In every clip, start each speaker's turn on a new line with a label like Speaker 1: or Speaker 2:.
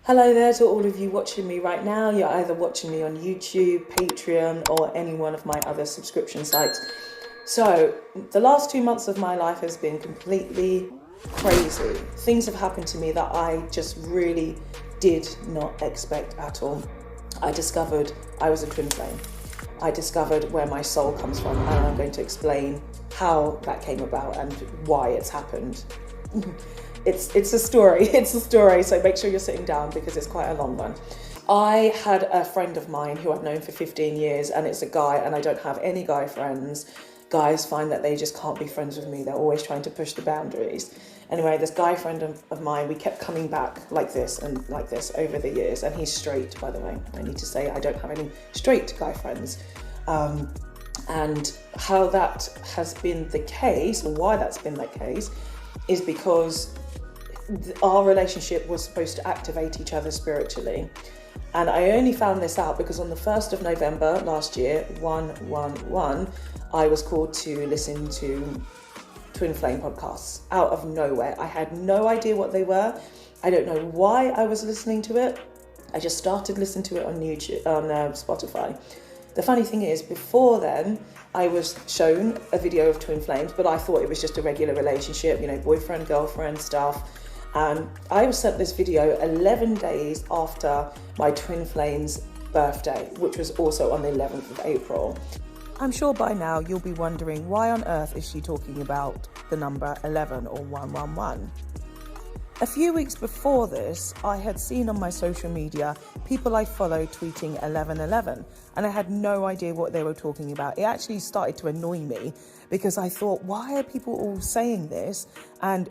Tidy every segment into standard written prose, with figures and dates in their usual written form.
Speaker 1: Hello there to all of you watching me right now. You're either watching me on YouTube, Patreon, or any one of my other subscription sites. So, the last 2 months of my life has been completely crazy. Things have happened to me that I just really did not expect at all. I discovered I was a twin flame. I discovered where my soul comes from, and I'm going to explain how that came about and why it's happened. It's a story, so make sure you're sitting down because it's quite a long one. I had a friend of mine who I've known for 15 years, and it's a guy, and I don't have any guy friends. Guys find that they just can't be friends with me. They're always trying to push the boundaries. Anyway, this guy friend of mine, we kept coming back like this and like this over the years, and he's straight, by the way. I need to say I don't have any straight guy friends. And how that has been the case, or why that's been the case, is because our relationship was supposed to activate each other spiritually. And I only found this out because on the 1st of November last year, 111, I was called to listen to Twin Flame podcasts out of nowhere. I had no idea what they were. I don't know why I was listening to it. I just started listening to it on YouTube, on Spotify. The funny thing is, before then, I was shown a video of twin flames, but I thought it was just a regular relationship, boyfriend, girlfriend stuff. I was sent this video 11 days after my twin flame's birthday, which was also on the 11th of April. I'm sure by now you'll be wondering, why on earth is she talking about the number 11 or 111? A few weeks before this, I had seen on my social media people I follow tweeting 1111, and I had no idea what they were talking about. It actually started to annoy me because I thought, why are people all saying this? And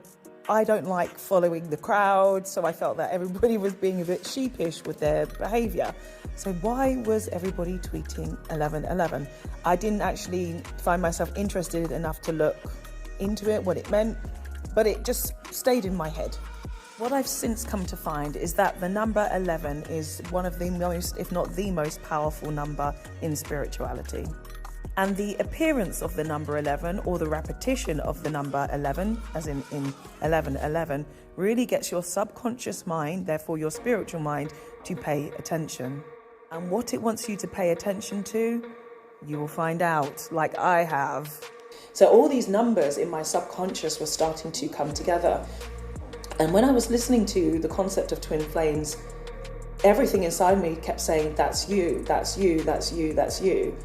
Speaker 1: I don't like following the crowd, so I felt that everybody was being a bit sheepish with their behaviour. So why was everybody tweeting 1111? I didn't actually find myself interested enough to look into it, what it meant, but it just stayed in my head. What I've since come to find is that the number 11 is one of the most, if not the most powerful number in spirituality. And the appearance of the number 11, or the repetition of the number 11, as in 1111, really gets your subconscious mind, therefore your spiritual mind, to pay attention. And what it wants you to pay attention to, you will find out, like I have. So all these numbers in my subconscious were starting to come together. And when I was listening to the concept of twin flames, everything inside me kept saying, that's you, that's you, that's you, that's you.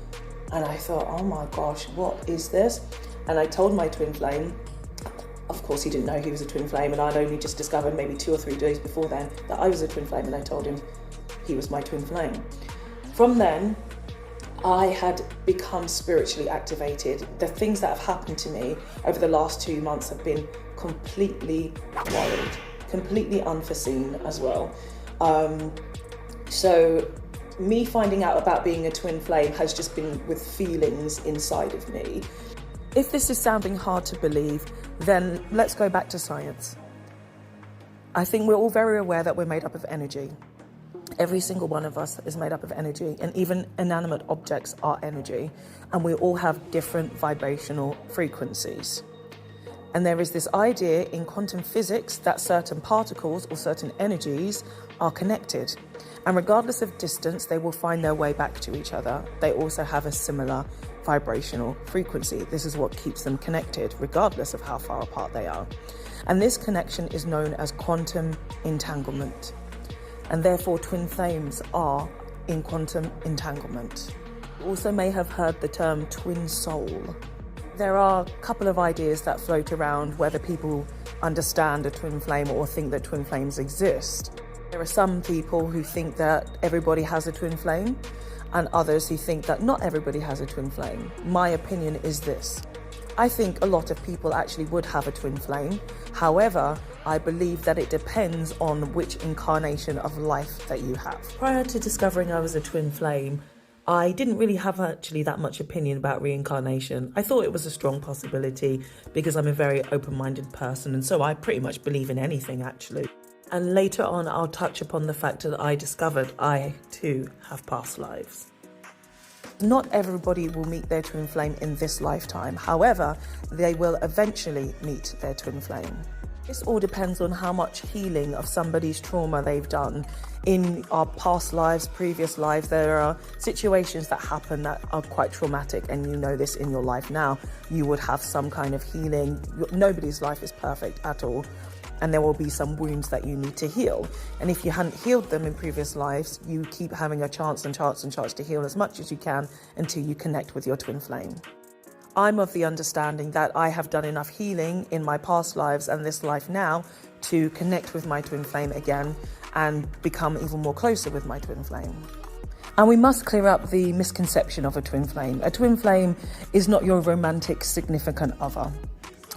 Speaker 1: And I thought, oh my gosh, what is this? And I told my twin flame. Of course, he didn't know he was a twin flame, and I'd only just discovered maybe 2 or 3 days before then that I was a twin flame, and I told him he was my twin flame. From then, I had become spiritually activated. The things that have happened to me over the last 2 months have been completely wild, completely unforeseen as well. So me finding out about being a twin flame has just been with feelings inside of me. If this is sounding hard to believe, then let's go back to science. I think we're all very aware that we're made up of energy. Every single one of us is made up of energy, and even inanimate objects are energy, and we all have different vibrational frequencies. And there is this idea in quantum physics that certain particles or certain energies are connected. And regardless of distance, they will find their way back to each other. They also have a similar vibrational frequency. This is what keeps them connected, regardless of how far apart they are. And this connection is known as quantum entanglement. And therefore, twin flames are in quantum entanglement. You also may have heard the term twin soul. There are a couple of ideas that float around whether people understand a twin flame or think that twin flames exist. There are some people who think that everybody has a twin flame, and others who think that not everybody has a twin flame. My opinion is this. I think a lot of people actually would have a twin flame. However, I believe that it depends on which incarnation of life that you have. Prior to discovering I was a twin flame, I didn't really have actually that much opinion about reincarnation. I thought it was a strong possibility because I'm a very open-minded person, and so I pretty much believe in anything actually. And later on, I'll touch upon the fact that I discovered I too have past lives. Not everybody will meet their twin flame in this lifetime. However, they will eventually meet their twin flame. This all depends on how much healing of somebody's trauma they've done. In our past lives, previous lives, there are situations that happen that are quite traumatic, and you know this in your life now. You would have some kind of healing. Nobody's life is perfect at all, and there will be some wounds that you need to heal. And if you hadn't healed them in previous lives, you keep having a chance and chance and chance to heal as much as you can until you connect with your twin flame. I'm of the understanding that I have done enough healing in my past lives and this life now to connect with my twin flame again and become even more closer with my twin flame. And we must clear up the misconception of a twin flame. A twin flame is not your romantic significant other.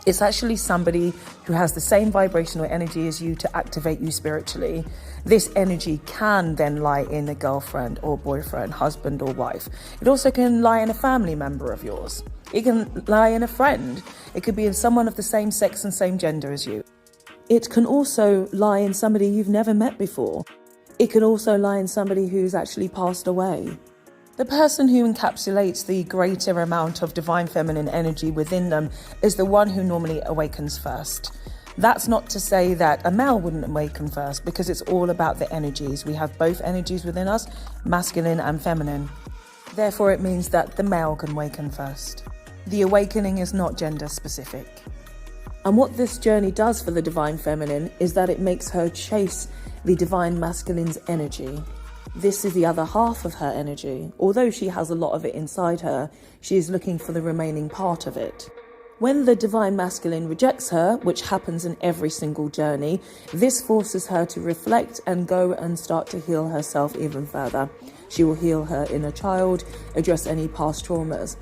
Speaker 1: It's actually somebody who has the same vibrational energy as you to activate you spiritually. This energy can then lie in a girlfriend or boyfriend, husband or wife. It also can lie in a family member of yours. It can lie in a friend. It could be in someone of the same sex and same gender as you. It can also lie in somebody you've never met before. It can also lie in somebody who's actually passed away. The person who encapsulates the greater amount of divine feminine energy within them is the one who normally awakens first. That's not to say that a male wouldn't awaken first, because it's all about the energies. We have both energies within us, masculine and feminine. Therefore, it means that the male can awaken first. The awakening is not gender specific. And what this journey does for the divine feminine is that it makes her chase the divine masculine's energy. This is the other half of her energy. Although she has a lot of it inside her, she is looking for the remaining part of it. When the divine masculine rejects her, which happens in every single journey, this forces her to reflect and go and start to heal herself even further. She will heal her inner child, address any past traumas.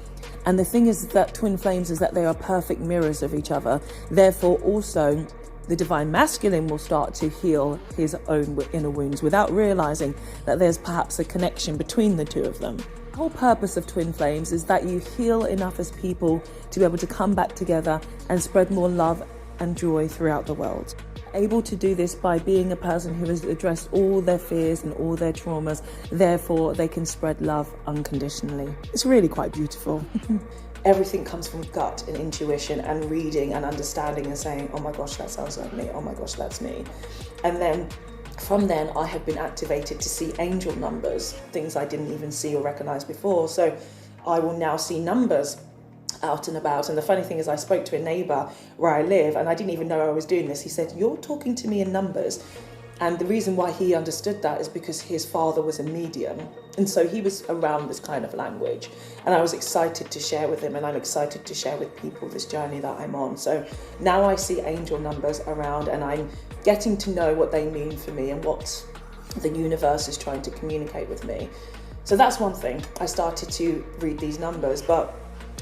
Speaker 1: And the thing is that twin flames is that they are perfect mirrors of each other. Therefore, also, the divine masculine will start to heal his own inner wounds without realizing that there's perhaps a connection between the two of them. The whole purpose of twin flames is that you heal enough as people to be able to come back together and spread more love and joy throughout the world. Able to do this by being a person who has addressed all their fears and all their traumas, therefore they can spread love unconditionally. It's really quite beautiful. Everything comes from gut and intuition and reading and understanding and saying, oh my gosh, that sounds like me. Oh my gosh, that's me. And then from then I have been activated to see angel numbers, things I didn't even see or recognize before. So I will now see numbers out and about. And the funny thing is, I spoke to a neighbor where I live, and I didn't even know I was doing this. He said, you're talking to me in numbers. And the reason why he understood that is because his father was a medium. And so he was around this kind of language. And I was excited to share with him, and I'm excited to share with people this journey that I'm on. So now I see angel numbers around, and I'm getting to know what they mean for me and what the universe is trying to communicate with me. So that's one thing. I started to read these numbers, but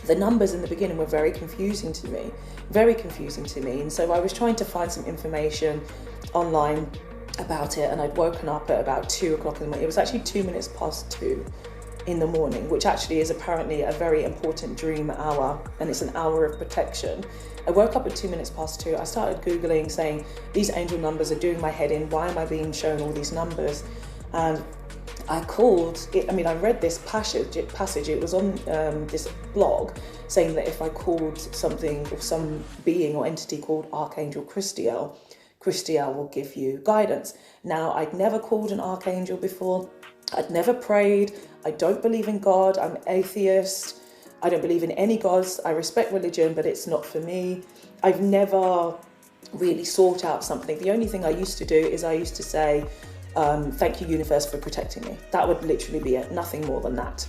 Speaker 1: the numbers in the beginning were very confusing to me. And so I was trying to find some information online about it, and I'd woken up at about 2 o'clock in the morning. It was actually 2 minutes past 2 in the morning, which actually is apparently a very important dream hour, and it's an hour of protection. I woke up at 2 minutes past 2. I started Googling, saying, these angel numbers are doing my head in. Why am I being shown all these numbers? And I called it, I read this passage, it was on this blog, saying that if I called something or some being or entity called Archangel Christiel will give you guidance. Now, I'd never called an archangel before. I'd never prayed. I don't believe in God. I'm atheist. I don't believe in any gods. I respect religion, but it's not for me. I've never really sought out something. The only thing I used to do is I used to say, thank you, universe, for protecting me. That would literally be it, nothing more than that.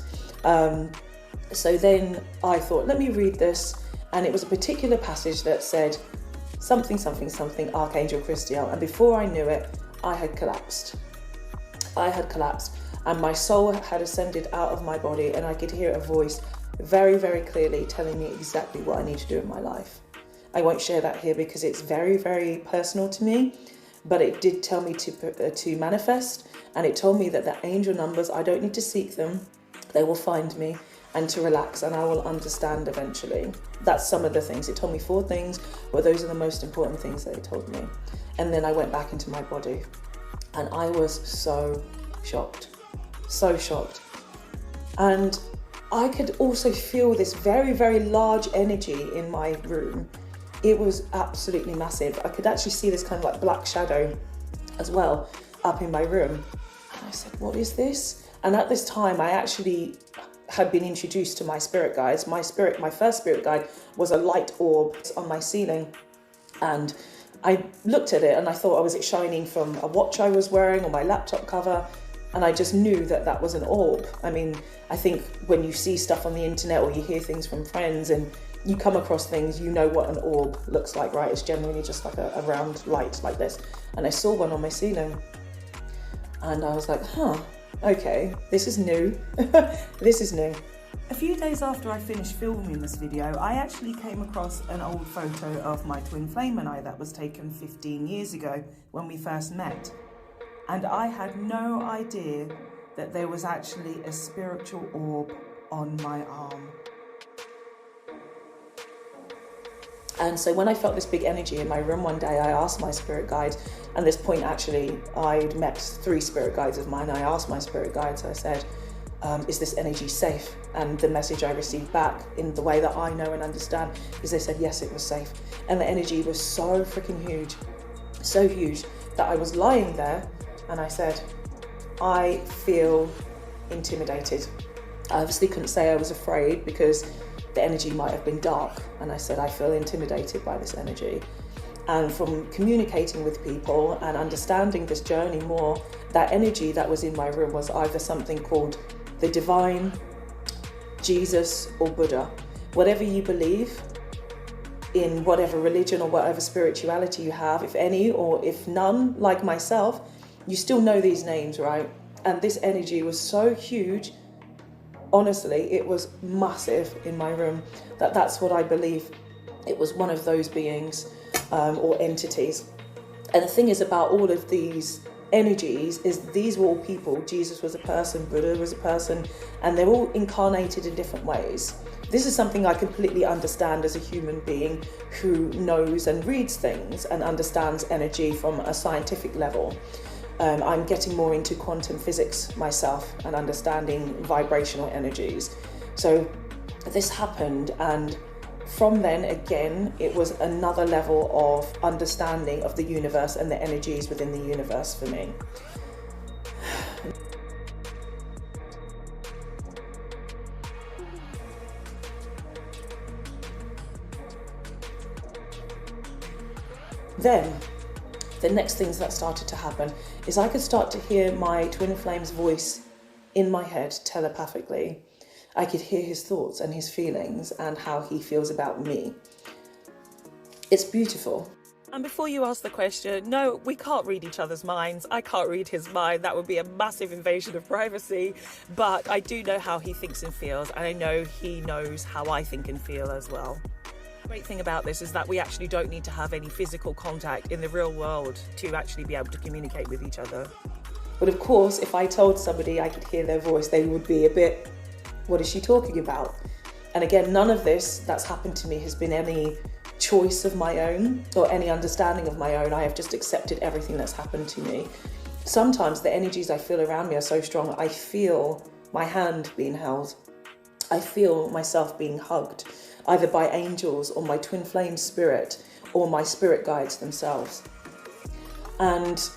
Speaker 1: So then I thought, let me read this. And it was a particular passage that said, something, Archangel Christiel. And before I knew it, I had collapsed. And my soul had ascended out of my body, and I could hear a voice very, very clearly telling me exactly what I need to do in my life. I won't share that here because it's very, very personal to me, but it did tell me to manifest, and it told me that the angel numbers, I don't need to seek them, they will find me, and to relax, and I will understand eventually. That's some of the things. It told me 4 things, but those are the most important things that it told me. And then I went back into my body, and I was so shocked. And I could also feel this very, very large energy in my room, It was absolutely massive. I could actually see this kind of like black shadow as well up in my room. And I said, what is this? And at this time, I actually had been introduced to my spirit guides. My first spirit guide was a light orb on my ceiling. And I looked at it and I thought, was it shining from a watch I was wearing or my laptop cover? And I just knew that that was an orb. I mean, I think when you see stuff on the internet or you hear things from friends and you come across things, you know what an orb looks like, right? It's generally just like a round light like this. And I saw one on my ceiling. And I was like, okay, this is new. This is new. A few days after I finished filming this video, I actually came across an old photo of my twin flame and I that was taken 15 years ago when we first met. And I had no idea that there was actually a spiritual orb on my arm. And so when I felt this big energy in my room one day, I asked my spirit guide, and at this point actually I'd met 3 spirit guides of mine. I asked my spirit guides, I said, is this energy safe? And the message I received back in the way that I know and understand is they said, yes, it was safe. And the energy was so freaking huge, so huge that I was lying there and I said, I feel intimidated. I obviously couldn't say I was afraid because the energy might have been dark. And I said, I feel intimidated by this energy. And from communicating with people and understanding this journey more, that energy that was in my room was either something called the divine, Jesus, or Buddha. Whatever you believe in, whatever religion or whatever spirituality you have, if any or if none, like myself, you still know these names, right? And this energy was so huge. Honestly, it was massive in my room. That's what I believe. It was one of those beings or entities. And the thing is about all of these energies is these were all people. Jesus was a person, Buddha was a person, and they're all incarnated in different ways. This is something I completely understand as a human being who knows and reads things and understands energy from a scientific level. I'm getting more into quantum physics myself and understanding vibrational energies. So this happened, and from then again, it was another level of understanding of the universe and the energies within the universe for me. Then, the next things that started to happen is I could start to hear my twin flame's voice in my head telepathically. I could hear his thoughts and his feelings and how he feels about me. It's beautiful. And before you ask the question, no, we can't read each other's minds. I can't read his mind. That would be a massive invasion of privacy. But I do know how he thinks and feels, and I know he knows how I think and feel as well. The great thing about this is that we actually don't need to have any physical contact in the real world to actually be able to communicate with each other. But of course, if I told somebody I could hear their voice, they would be a bit, what is she talking about? And again, none of this that's happened to me has been any choice of my own or any understanding of my own. I have just accepted everything that's happened to me. Sometimes the energies I feel around me are so strong, I feel my hand being held. I feel myself being hugged, either by angels or my twin flame spirit or my spirit guides themselves. And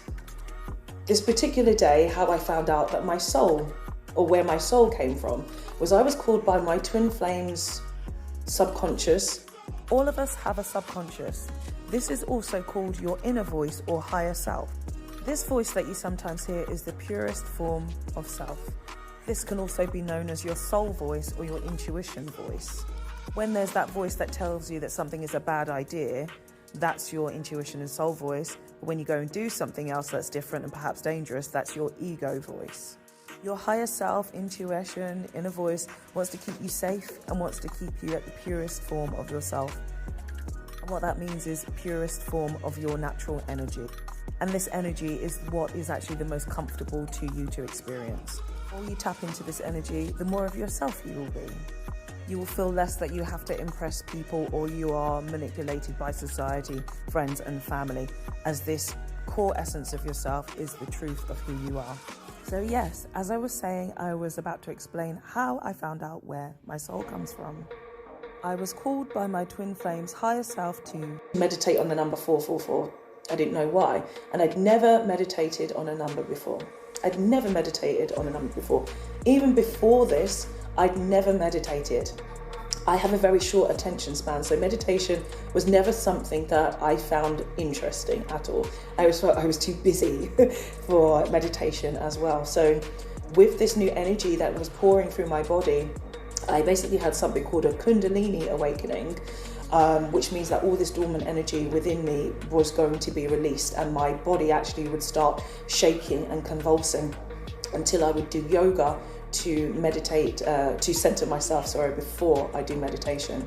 Speaker 1: this particular day, how I found out that my soul, or where my soul came from, was I was called by my twin flame's subconscious. All of us have a subconscious. This is also called your inner voice or higher self. This voice that you sometimes hear is the purest form of self. This can also be known as your soul voice or your intuition voice. When there's that voice that tells you that something is a bad idea, that's your intuition and soul voice. When you go and do something else that's different and perhaps dangerous, that's your ego voice. Your higher self, intuition, inner voice wants to keep you safe and wants to keep you at the purest form of yourself. And what that means is purest form of your natural energy. And this energy is what is actually the most comfortable to you to experience. The more you tap into this energy, the more of yourself you will be. You will feel less that you have to impress people or you are manipulated by society, friends and family, as this core essence of yourself is the truth of who you are. So yes, as I was saying, I was about to explain how I found out where my soul comes from. I was called by my twin flame's higher self to meditate on the number 444. I didn't know why. And I'd never meditated on a number before. I'd never meditated on a number before. Even before this, I'd never meditated. I have a very short attention span, so meditation was never something that I found interesting at all. I was too busy for meditation as well. So with this new energy that was pouring through my body, I basically had something called a Kundalini awakening, which means that all this dormant energy within me was going to be released, and my body actually would start shaking and convulsing until I would do yoga to meditate, to center myself, before I do meditation.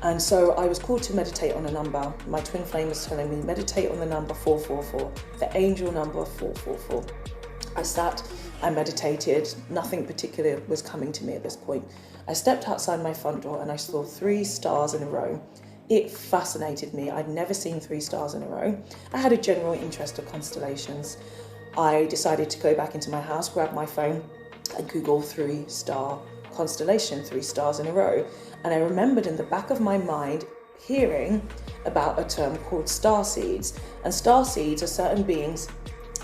Speaker 1: And so I was called to meditate on a number. My twin flame was telling me, meditate on the number 444, the angel number 444. I sat, I meditated, nothing particular was coming to me at this point. I stepped outside my front door and I saw 3 stars in a row. It fascinated me. I'd never seen 3 stars in a row. I had a general interest of constellations. I decided to go back into my house, grab my phone and Google 3-star constellation, 3 stars in a row. And I remembered in the back of my mind hearing about a term called starseeds. And starseeds are certain beings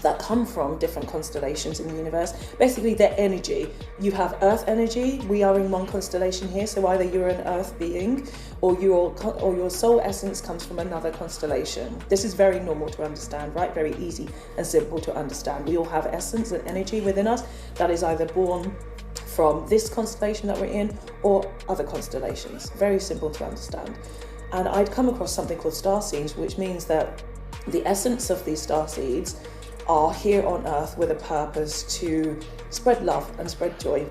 Speaker 1: that come from different constellations in the universe. Basically, their energy. You have Earth energy. We are in one constellation here, so either you're an Earth being or your soul essence comes from another constellation. This is very normal to understand, right? Very easy and simple to understand. We all have essence and energy within us that is either born from this constellation that we're in or other constellations. Very simple to understand. And I'd come across something called starseeds, which means that the essence of these starseeds are here on Earth with a purpose to spread love and spread joy.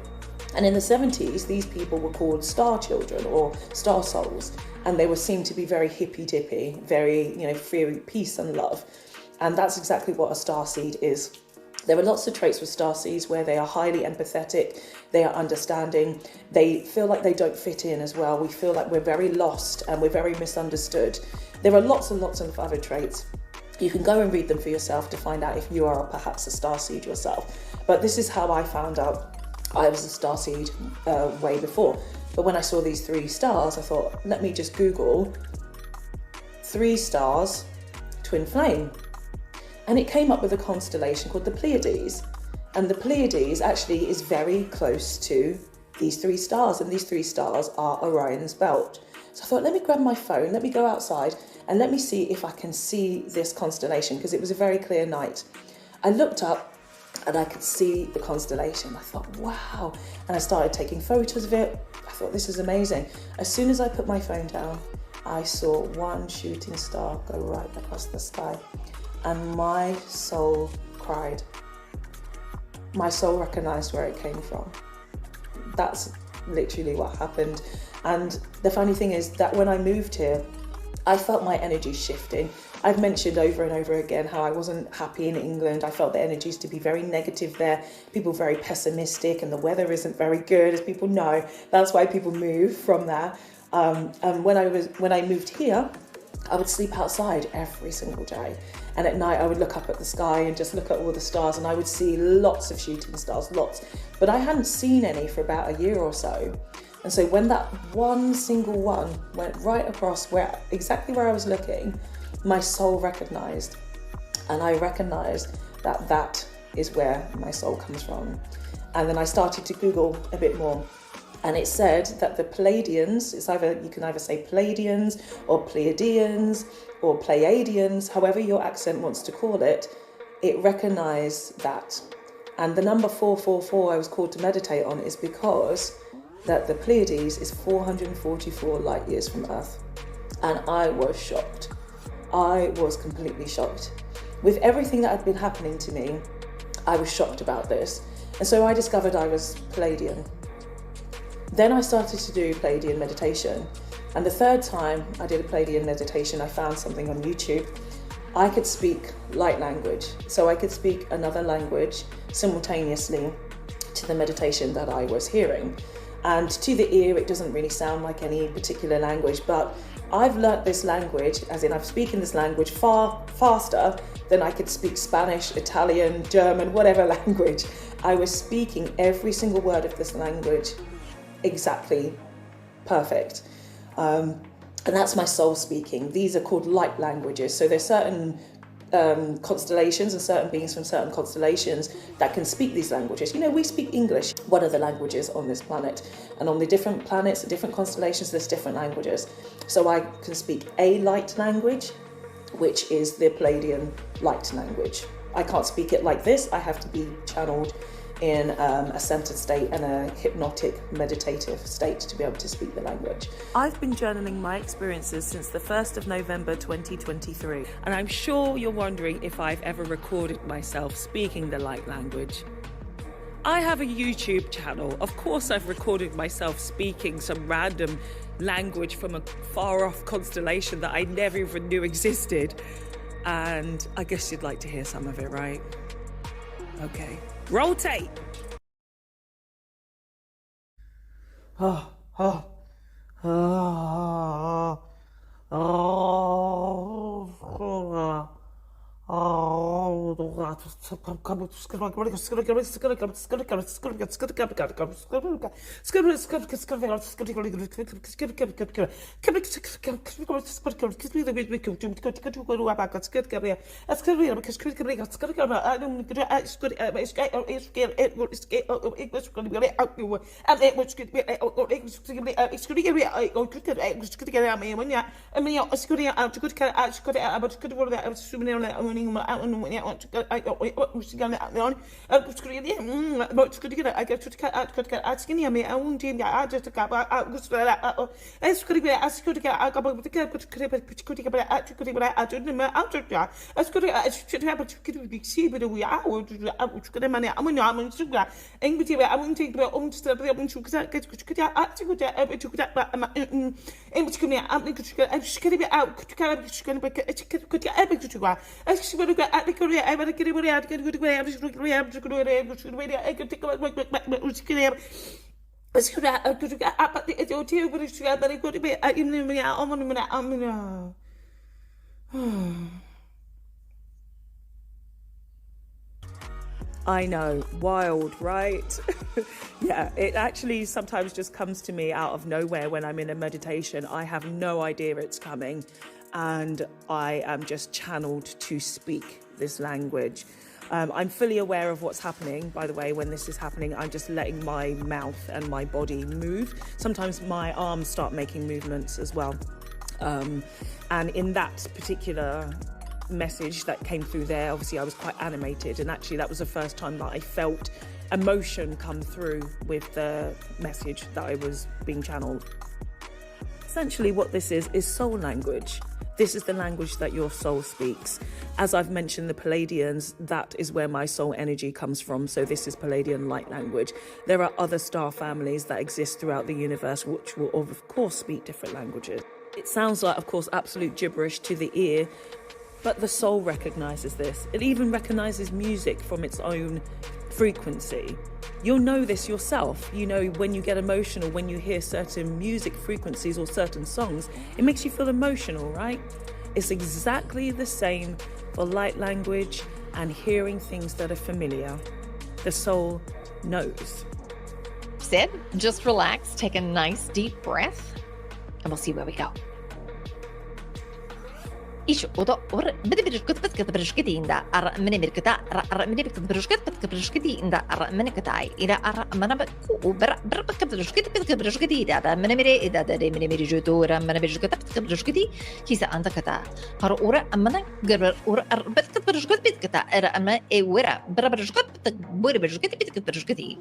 Speaker 1: And in the 70s, these people were called star children or star souls, and they were seen to be very hippy-dippy, very, fearing peace and love. And that's exactly what a starseed is. There are lots of traits with starseeds where they are highly empathetic, they are understanding, they feel like they don't fit in as well. We feel like we're very lost and we're very misunderstood. There are lots and lots of other traits. You can go and read them for yourself to find out if you are perhaps a starseed yourself. But this is how I found out I was a starseed way before. But when I saw these 3 stars, I thought, let me just Google 3 stars, twin flame. And it came up with a constellation called the Pleiades. And the Pleiades actually is very close to these 3 stars. And these 3 stars are Orion's belt. So I thought, let me grab my phone, let me go outside and let me see if I can see this constellation, because it was a very clear night. I looked up and I could see the constellation. I thought, wow. And I started taking photos of it. I thought, this is amazing. As soon as I put my phone down, I saw one shooting star go right across the sky. And my soul cried. My soul recognized where it came from. That's literally what happened. And the funny thing is that when I moved here, I felt my energy shifting. I've mentioned over and over again how I wasn't happy in England. I felt the energies to be very negative there. People very pessimistic, and the weather isn't very good, as people know. That's why people move from there. And when I moved here, I would sleep outside every single day. And at night I would look up at the sky and just look at all the stars, and I would see lots of shooting stars, lots. But I hadn't seen any for about a year or so. And so when that one single one went right across exactly where I was looking, my soul recognized. And I recognized that that is where my soul comes from. And then I started to Google a bit more. And it said that the Pleiadians, you can either say Pleiadians or Pleiadians or Pleiadians, however your accent wants to call it, it recognized that. And the number 444 I was called to meditate on is because that the Pleiades is 444 light years from Earth. And I was shocked. I was completely shocked. With everything that had been happening to me, I was shocked about this. And so I discovered I was Pleiadian. Then I started to do Pleiadian meditation. And the third time I did a Pleiadian meditation, I found something on YouTube. I could speak light language. So I could speak another language simultaneously to the meditation that I was hearing. And to the ear, it doesn't really sound like any particular language, but I've learnt this language, as in I'm speaking this language far faster than I could speak Spanish, Italian, German, whatever language. I was speaking every single word of this language exactly perfect. And that's my soul speaking. These are called light languages. So there's certain constellations and certain beings from certain constellations that can speak these languages. You know, we speak English, one of the languages on this planet. And on the different planets and different constellations, there's different languages. So I can speak a light language, which is the Pleiadian light language. I can't speak it like this. I have to be channeled in a centered state and a hypnotic meditative state to be able to speak the language. I've been journaling my experiences since the 1st of November 2023, and I'm sure you're wondering if I've ever recorded myself speaking the light language. I have a YouTube channel. Of course I've recorded myself speaking some random language from a far off constellation that I never even knew existed, and I guess you'd like to hear some of it, right? Okay. Roll tape. Oh, oh, oh, oh, I know, wild, right? Yeah, it actually sometimes just comes to me out of nowhere when I'm in a meditation. I have no idea it's coming, and I am just channeled to speak this language. I'm fully aware of what's happening, by the way. When this is happening, I'm just letting my mouth and my body move. Sometimes my arms start making movements as well. And in that particular message that came through there, obviously I was quite animated, and actually that was the first time that I felt emotion come through with the message that I was being channeled. Essentially what this is soul language. This is the language that your soul speaks. As I've mentioned, the Pleiadians, that is where my soul energy comes from. So this is Pleiadian light language. There are other star families that exist throughout the universe, which will of course speak different languages. It sounds like, of course, absolute gibberish to the ear, but the soul recognizes this. It even recognizes music from its own frequency. You'll know this yourself. You know, when you get emotional, when you hear certain music frequencies or certain songs, it makes you feel emotional, right? It's exactly the same for light language and hearing things that are familiar. The soul knows.
Speaker 2: Sid, just relax, take a nice deep breath, and we'll see where we go. Isu odo or bedibirkut patka brishkidinda ara mini birkata ara mini birkut brishkit patka brishkidinda ara mini katai ila ara manaba ku ber patka brishkit patka brishkidida ara mini mire ida da mini mire jutura mana birkut patka brishkidi kisa anta kata har ora amana ger ora patka brishkit patka ara ama e wera ber brishkit patka bur brishkit patka brishkidi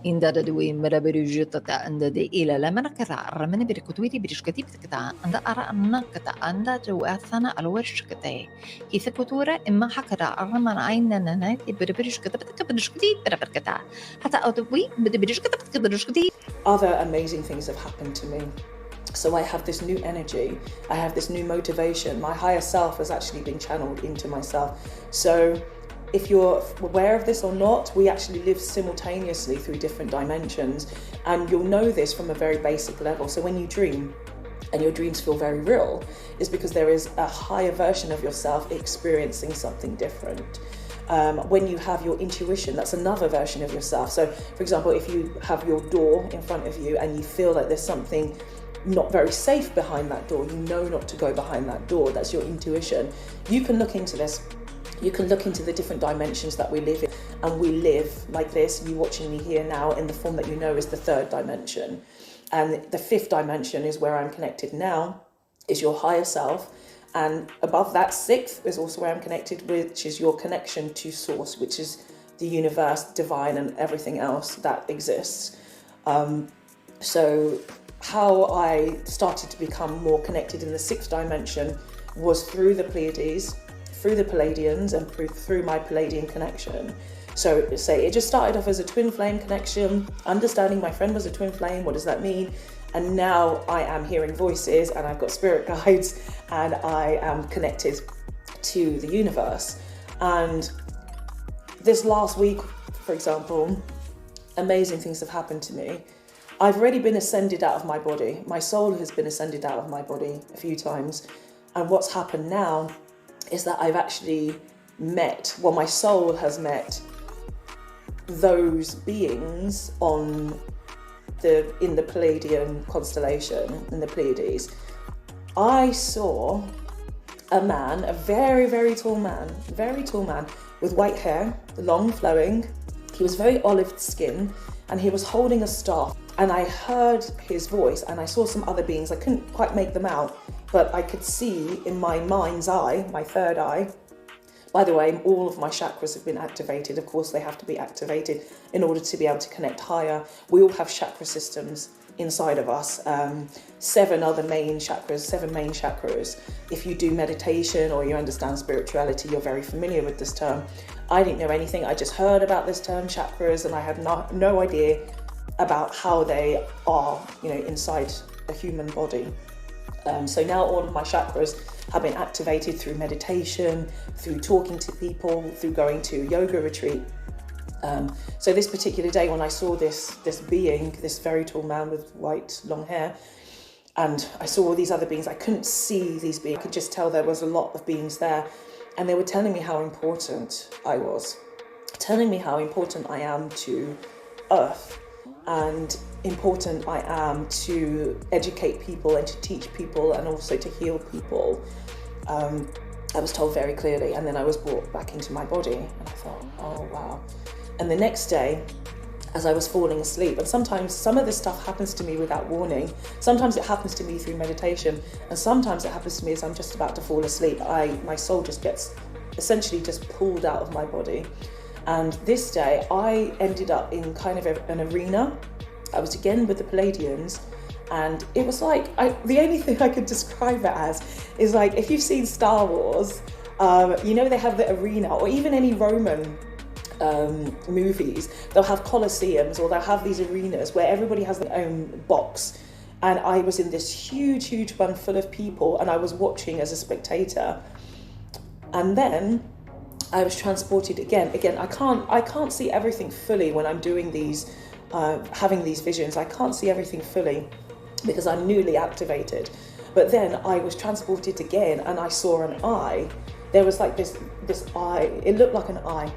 Speaker 2: inda da duwi mara birjutata anda de ila la mana kata ara mini birkut witi brishkiti patka anda ara amna kata anda jawasana ورشكتي كيف كتورة إما حكرا أرمان عيننا نات بربرش كتبتك برشكتي بربركتا حتى أوتوي بربرش كتبتك برشكتي.
Speaker 1: Other amazing things have happened to me. So I have this new energy, I have this new motivation. My higher self has actually been channeled into myself. So if you're aware of this or not, we actually live simultaneously through different dimensions, and you'll know this from a very basic level. So when you dream, and your dreams feel very real, is because there is a higher version of yourself experiencing something different. When you have your intuition, that's another version of yourself. So, for example, if you have your door in front of you and you feel like there's something not very safe behind that door. You know not to go behind that door. That's your intuition. You can look into this. You can look into the different dimensions that we live in, and we live like this. You watching me here now in the form that you know is the third dimension. And the fifth dimension is where I'm connected now, is your higher self. And above that, sixth is also where I'm connected, which is your connection to source, which is the universe, divine, and everything else that exists. So how I started to become more connected in the sixth dimension was through the Pleiades, through the Pleiadians, and through my Pleiadian connection. So say it just started off as a twin flame connection, understanding my friend was a twin flame, what does that mean? And now I am hearing voices, and I've got spirit guides, and I am connected to the universe. And this last week, for example, amazing things have happened to me. I've already been ascended out of my body. My soul has been ascended out of my body a few times. And what's happened now is that I've actually met, well, my soul has met those beings in the Pleiadian constellation, in the Pleiades. I saw a man, a very, very tall man with white hair, long flowing. He was very olive skin, and he was holding a staff. And I heard his voice, and I saw some other beings. I couldn't quite make them out, but I could see in my mind's eye, my third eye. By the way, all of my chakras have been activated. Of course, they have to be activated in order to be able to connect higher. We all have chakra systems inside of us. 7 main chakras. If you do meditation or you understand spirituality, you're very familiar with this term. I didn't know anything. I just heard about this term, chakras, and I had no idea about how they are, inside a human body. So now all of my chakras have been activated through meditation, through talking to people, through going to yoga retreat. So this particular day when I saw this being, this very tall man with white long hair, and I saw all these other beings, I couldn't see these beings. I could just tell there was a lot of beings there, and they were telling me how important I was, telling me how important I am to Earth, and important I am to educate people and to teach people and also to heal people. I was told very clearly, and then I was brought back into my body, and I thought, oh wow. And the next day, as I was falling asleep, and sometimes some of this stuff happens to me without warning, sometimes it happens to me through meditation, and sometimes it happens to me as I'm just about to fall asleep. My soul just gets essentially just pulled out of my body. And this day I ended up in kind of an arena. I was again with the Pleiadians, and it was like, the only thing I could describe it as is like, if you've seen Star Wars, they have the arena, or even any Roman movies, they'll have colosseums, or they'll have these arenas where everybody has their own box. And I was in this huge one full of people, and I was watching as a spectator. And then I was transported again. I can't see everything fully when I'm doing these, having these visions. I can't see everything fully because I'm newly activated. But then I was transported again, and I saw an eye. There was like this eye. It looked like an eye.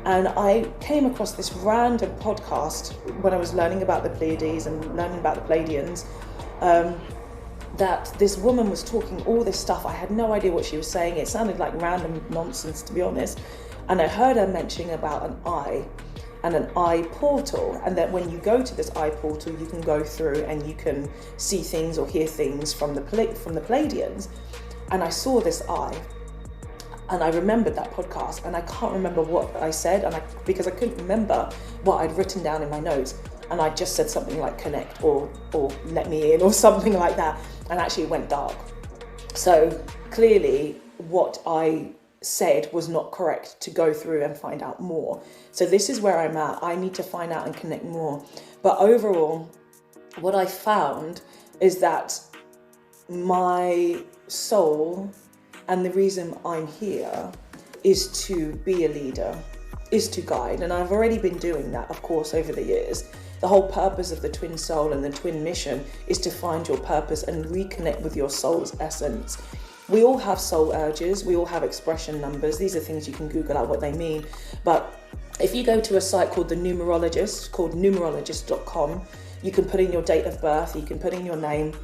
Speaker 1: And I came across this random podcast when I was learning about the Pleiades and learning about the Pleiadians, that this woman was talking all this stuff. I had no idea what she was saying. It sounded like random nonsense, to be honest. And I heard her mentioning about an eye and an eye portal, and that when you go to this eye portal, you can go through and you can see things or hear things from the Pleiadians. And I saw this eye, and I remembered that podcast, and I can't remember what I said, because I couldn't remember what I'd written down in my notes. And I just said something like connect or let me in or something like that. And actually it went dark. So clearly what I said was not correct to go through and find out more. So this is where I'm at. I need to find out and connect more. But overall, what I found is that my soul and the reason I'm here is to be a leader, is to guide. And I've already been doing that, of course, over the years. The whole purpose of the twin soul and the twin mission is to find your purpose and reconnect with your soul's essence. We all have soul urges, we all have expression numbers. These are things you can Google out what they mean. But if you go to a site called called numerologist.com, you can put in your date of birth, you can put in your name,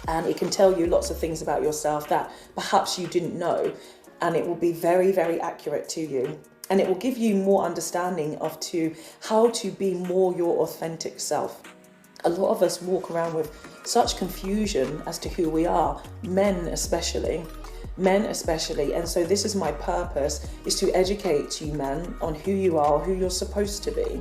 Speaker 1: And it can tell you lots of things about yourself that perhaps you didn't know. And it will be very, very accurate to you. And it will give you more understanding of how to be more your authentic self. A lot of us walk around with such confusion as to who we are, men especially. And so this is my purpose, is to educate you men on who you are, who you're supposed to be.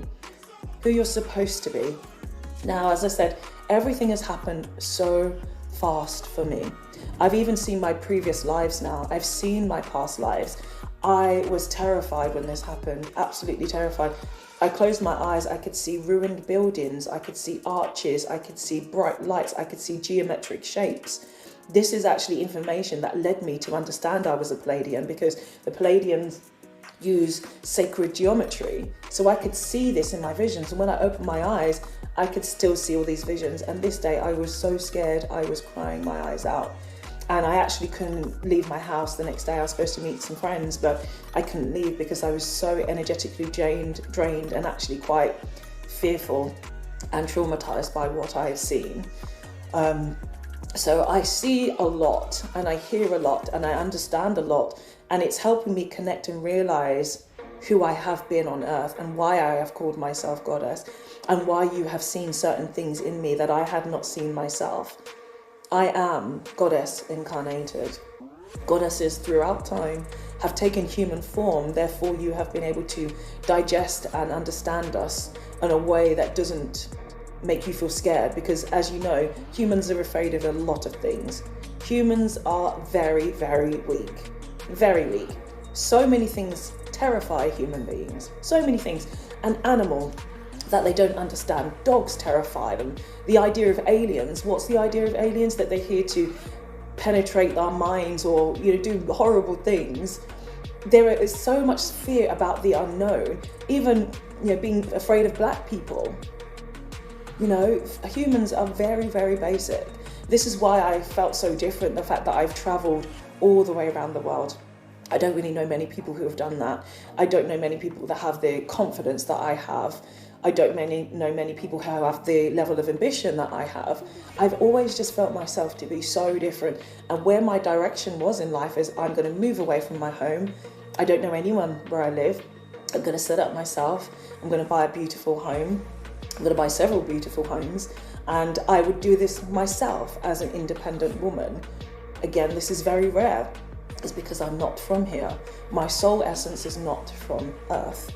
Speaker 1: Now, as I said, everything has happened so fast for me. I've even seen my previous lives now. I've seen my past lives. I was terrified when this happened, absolutely terrified. I closed my eyes, I could see ruined buildings, I could see arches, I could see bright lights, I could see geometric shapes. This is actually information that led me to understand I was a Pleiadian, because the Pleiadians use sacred geometry. So I could see this in my visions, and when I opened my eyes, I could still see all these visions. And this day I was so scared, I was crying my eyes out. And I actually couldn't leave my house the next day. I was supposed to meet some friends, but I couldn't leave because I was so energetically drained, and actually quite fearful and traumatized by what I have seen. So I see a lot, and I hear a lot, and I understand a lot, and it's helping me connect and realize who I have been on earth, and why I have called myself goddess, and why you have seen certain things in me that I had not seen myself. I am goddess incarnated. Goddesses throughout time have taken human form, therefore you have been able to digest and understand us in a way that doesn't make you feel scared, because as you know, humans are afraid of a lot of things. Humans are very, very weak. Very weak. So many things terrify human beings. So many things. An animal that they don't understand. Dogs terrify them. The idea of aliens, what's the idea of aliens? That they're here to penetrate our minds or, do horrible things. There is so much fear about the unknown. Even, being afraid of black people. Humans are very, very basic. This is why I felt so different, the fact that I've traveled all the way around the world. I don't really know many people who have done that. I don't know many people that have the confidence that I have. I don't know many people who have the level of ambition that I have. I've always just felt myself to be so different. And where my direction was in life is I'm going to move away from my home. I don't know anyone where I live. I'm going to set up myself. I'm going to buy a beautiful home. I'm going to buy several beautiful homes. And I would do this myself as an independent woman. Again, this is very rare. It's because I'm not from here. My soul essence is not from Earth.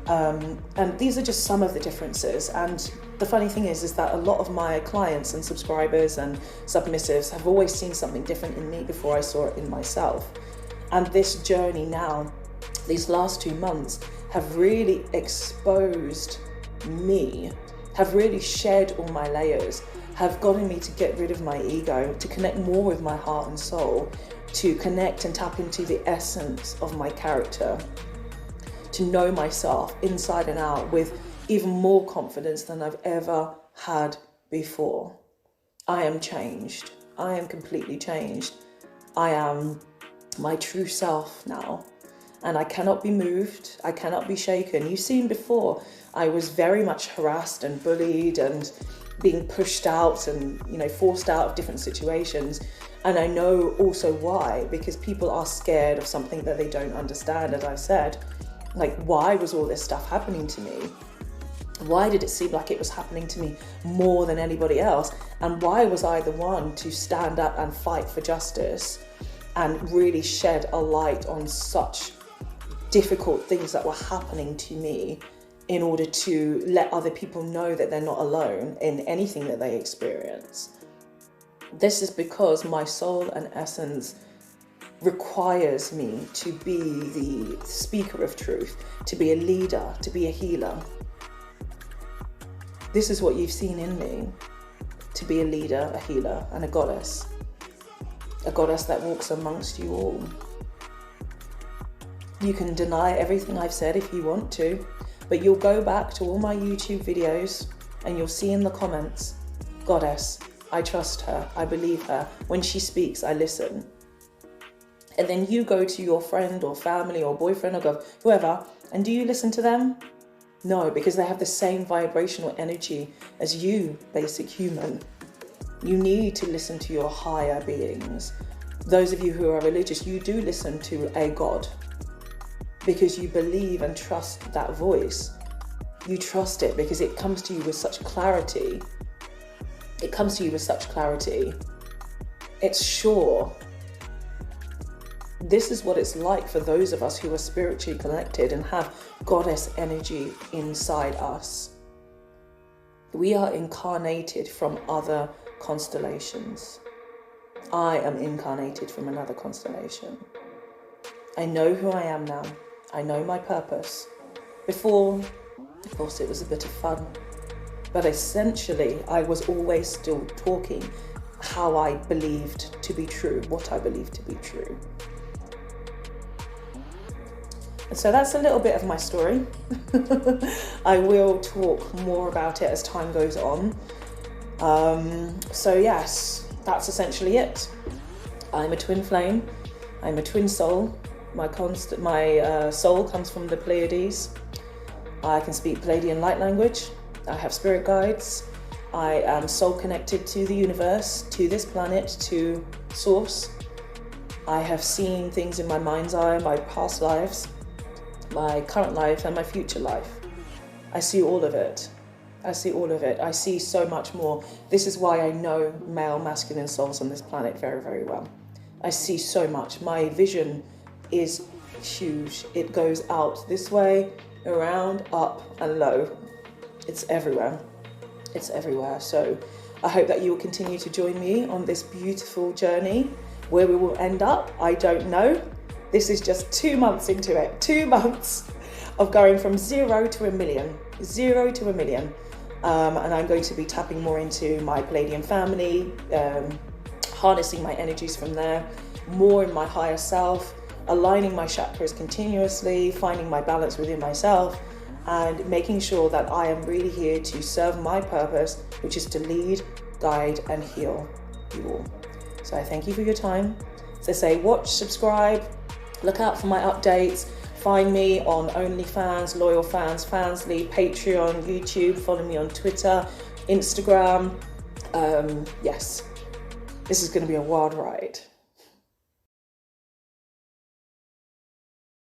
Speaker 1: And these are just some of the differences. And the funny thing is that a lot of my clients and subscribers and submissives have always seen something different in me before I saw it in myself. And this journey now, these last 2 months, have really exposed me, have really shed all my layers, have gotten me to get rid of my ego, to connect more with my heart and soul, to connect and tap into the essence of my character, to know myself inside and out with even more confidence than I've ever had before. I am changed. I am completely changed. I am my true self now, and I cannot be moved. I cannot be shaken. You've seen before, I was very much harassed and bullied and being pushed out and, forced out of different situations. And I know also why, because people are scared of something that they don't understand, as I've said. Like, why was all this stuff happening to me? Why did it seem like it was happening to me more than anybody else? And why was I the one to stand up and fight for justice and really shed a light on such difficult things that were happening to me in order to let other people know that they're not alone in anything that they experience? This is because my soul and essence requires me to be the speaker of truth, to be a leader, to be a healer. This is what you've seen in me, to be a leader, a healer, and a goddess that walks amongst you all. You can deny everything I've said if you want to, but you'll go back to all my YouTube videos and you'll see in the comments, goddess, I trust her, I believe her. When she speaks, I listen. And then you go to your friend or family or boyfriend or whoever, and do you listen to them? No, because they have the same vibrational energy as you, basic human. You need to listen to your higher beings. Those of you who are religious, you do listen to a God because you believe and trust that voice. You trust it because it comes to you with such clarity. It comes to you with such clarity. It's sure. This is what it's like for those of us who are spiritually connected and have goddess energy inside us. We are incarnated from other constellations. I am incarnated from another constellation. I know who I am now. I know my purpose. Before, of course, it was a bit of fun. But essentially, I was always still talking how I believed to be true, what I believed to be true. And so that's a little bit of my story. I will talk more about it as time goes on. So yes, that's essentially it. I'm a twin flame. I'm a twin soul. My soul comes from the Pleiades. I can speak Pleiadian light language. I have spirit guides. I am soul connected to the universe, to this planet, to source. I have seen things in my mind's eye, my past lives, my current life and my future life. I see all of it. I see all of it. I see so much more. This is why I know male, masculine souls on this planet very, very well. I see so much. My vision is huge. It goes out this way, around, up and low. It's everywhere. It's everywhere. So I hope that you will continue to join me on this beautiful journey. Where we will end up, I don't know. This is just 2 months into it. 2 months of going from 0 to 1 million. 0 to 1 million. And I'm going to be tapping more into my Pleiadian family, harnessing my energies from there, more in my higher self, aligning my chakras continuously, finding my balance within myself, and making sure that I am really here to serve my purpose, which is to lead, guide, and heal you all. So I thank you for your time. So say watch, subscribe, look out for my updates. Find me on OnlyFans, Loyal Fans, Fansly, Patreon, YouTube. Follow me on Twitter, Instagram. Yes, this is going to be a wild ride.